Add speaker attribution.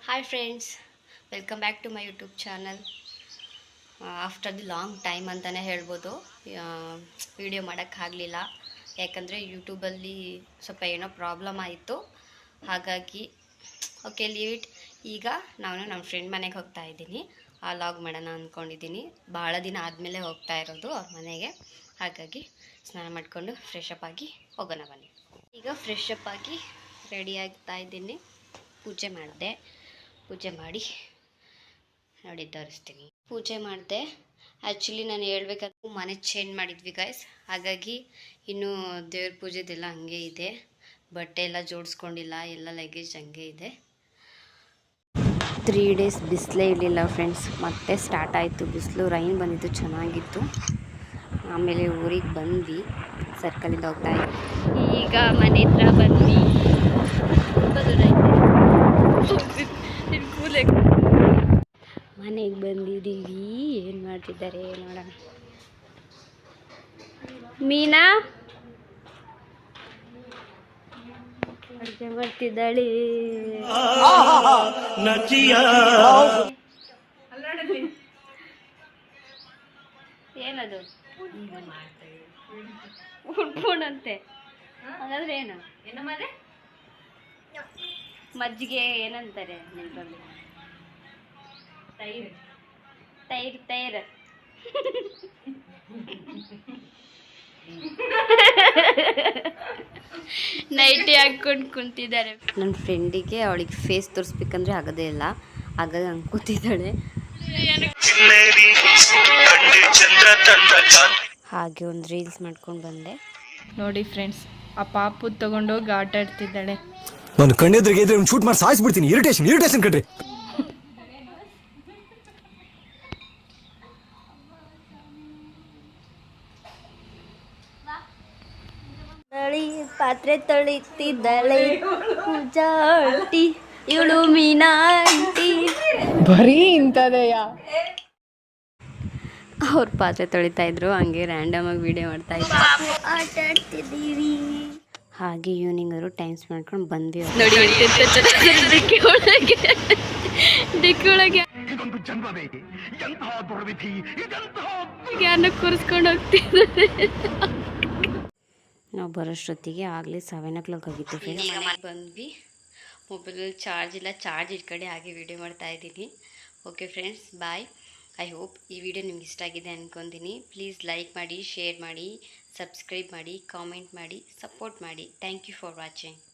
Speaker 1: Hi friends, welcome back to my YouTube channel. After the long time ಅಂತಲೇ ಹೇಳ್ಬೋದು. Video ಮಾಡೋಕ್ಕಾಗಲಿಲ್ಲ, ಯಾಕಂದರೆ ಯೂಟ್ಯೂಬಲ್ಲಿ ಸ್ವಲ್ಪ ಏನೋ ಪ್ರಾಬ್ಲಮ್ ಆಯಿತು. ಹಾಗಾಗಿ ಓಕೆ, ಲೀವ್ ಇಟ್. ಈಗ ನಾನು ನಮ್ಮ ಫ್ರೆಂಡ್ ಮನೆಗೆ ಹೋಗ್ತಾ ಇದ್ದೀನಿ. ಆ ಲಾಗ್ ಮಾಡೋಣ ಅಂದ್ಕೊಂಡಿದ್ದೀನಿ. ಭಾಳ ದಿನ ಆದಮೇಲೆ ಹೋಗ್ತಾ ಇರೋದು ಅವ್ರ ಮನೆಗೆ. ಹಾಗಾಗಿ ಸ್ನಾನ ಮಾಡಿಕೊಂಡು ಫ್ರೆಶ್ ಅಪ್ ಆಗಿ ಹೋಗೋಣ ಬನ್ನಿ. ಈಗ ಫ್ರೆಶ್ ಅಪ್ ಆಗಿ ರೆಡಿ ಆಗ್ತಾ ಇದ್ದೀನಿ. ಪೂಜೆ ಮಾಡಿ ನೋಡಿ ತೋರಿಸ್ತೀನಿ. ಪೂಜೆ ಮಾಡಿದೆ. ಆ್ಯಕ್ಚುಲಿ ನಾನು ಹೇಳ್ಬೇಕಾದ್ರೆ ಮನೆ ಚೇಂಜ್ ಮಾಡಿದ್ವಿ ಗೈಸ್. ಹಾಗಾಗಿ ಇನ್ನೂ ದೇವ್ರ ಪೂಜೆದೆಲ್ಲ ಹಂಗೆ ಇದೆ. ಬಟ್ಟೆ ಎಲ್ಲ ಜೋಡಿಸ್ಕೊಂಡಿಲ್ಲ, ಎಲ್ಲ ಲಗೇಜ್ ಹಂಗೆ ಇದೆ. 3 ಡೇಸ್ ಬಿಸಿಲೇ ಇರಲಿಲ್ಲ ಫ್ರೆಂಡ್ಸ್. ಮತ್ತೆ ಸ್ಟಾರ್ಟ್ ಆಯಿತು ಬಿಸಿಲು. ರೈನ್ ಬಂದಿದ್ದು ಚೆನ್ನಾಗಿತ್ತು. ಆಮೇಲೆ ಊರಿಗೆ ಬಂದ್ವಿ, ಸರ್ಕಲಿಂದ ಹೋಗ್ತಾ ಇದ್ವಿ. ಈಗ ಮನೆ ಹತ್ರ ಬಂದ್ವಿ. ಮನೆಗೆ ಬಂದಿದ್ದೀವಿ. ಏನು ಮಾಡ್ತಿದ್ದಾರೆ ನೋಡೋಣ. ಮೀನಾ ಅಡುಗೆ ಮಾಡ್ತಿದ್ದಾಳೆ. ಏನದು ಉಟ್ಕೊಂಡಂತೆ? ಹಾಗಾದ್ರೆ ಏನು ಮಜ್ಜಿಗೆ ಏನಂತಾರೆ ನಿಮ್ಮಲ್ಲಿ? ತೈರ್ ನೈಟಿ ಹಾಕ್ಕೊಂಡು ಕುಂತಿದ್ದಾರೆ. ನನ್ನ ಫ್ರೆಂಡಿಗೆ ಅವಳಿಗೆ ಫೇಸ್ ತೋರಿಸ್ಬೇಕಂದ್ರೆ ಆಗೋದೇ ಇಲ್ಲ. ಹಾಗಾಗಿ ಹಂಗೆ ಕೂತಿದ್ದಾಳೆ. ಹಾಗೆ ಒಂದು ರೀಲ್ಸ್ ಮಾಡ್ಕೊಂಡು ಬಂದೆ.
Speaker 2: ನೋಡಿ ಫ್ರೆಂಡ್ಸ್, ಆ ಪಾಪು ತಗೊಂಡೋಗಿ ಆಟ ಆಡ್ತಿದ್ದಾಳೆ.
Speaker 3: ನಾನು ಕಣ್ಣೆದ್ರಿಗೆ ಇದ್ರೆ ಒಂದು ಶೂಟ್ ಮಾಡಿ ಸಾಯಿಸ್ಬಿಡ್ತೀನಿ. ಇರಿಟೇಷನ್ ಕಣ್ರಿ.
Speaker 1: ಪಾತ್ರೆ ತೊಳಿತಿದ್ದಾಳೆ ಪೂಜಾ ಆಂಟಿ. ಇವಳು ಮೀನಾ ಆಂಟಿ.
Speaker 2: ಬರೀ ಇಂಥದೆಯಾ?
Speaker 1: ಅವ್ರು ಪಾತ್ರೆ ತೊಳಿತಾ ಇದ್ರು, ಹಂಗೆ ರ್ಯಾಂಡಮ್ ಆಗಿ ವಿಡಿಯೋ ಮಾಡ್ತಾ ಇದ್ರು. ಆಟ ಆಡ್ತಿದ್ದೀವಿ. ಹಾಗೆ ಈವ್ನಿಂಗ್ ಅವರು ಟೈಮ್ ಸ್ಪೆಂಡ್ ಮಾಡ್ಕೊಂಡು ಬಂದ್ವಿ. ನೋಡಿ ಡಿಕ್ಕಿ ಒಳಗೆ ಯಾರನ್ನ ಕೂರಿಸ್ಕೊಂಡು ಹೋಗ್ತಿದ್ದಾರೆ. ನಾವು ಬರೋಷ್ಟೊತ್ತಿಗೆ ಆಗಲೇ 7 o'clock ಆಗಿತ್ತು. ಮನೆಗೆ ಬಂದ್ವಿ. ಮೊಬೈಲಲ್ಲಿ ಚಾರ್ಜ್ ಇಲ್ಲ, ಚಾರ್ಜ್ ಇಟ್ಕಡೆ ಹಾಗೆ ವಿಡಿಯೋ ಮಾಡ್ತಾ ಇದ್ದೀನಿ. Okay friends, bye. I hope ಈ ವಿಡಿಯೋ ನಿಮ್ಗೆ ಇಷ್ಟ ಆಗಿದೆ ಅಂದ್ಕೊತೀನಿ. ಪ್ಲೀಸ್ ಲೈಕ್ ಮಾಡಿ, ಶೇರ್ ಮಾಡಿ, ಸಬ್ಸ್ಕ್ರೈಬ್ ಮಾಡಿ, ಕಾಮೆಂಟ್ ಮಾಡಿ, ಸಪೋರ್ಟ್ ಮಾಡಿ. Thank you for watching.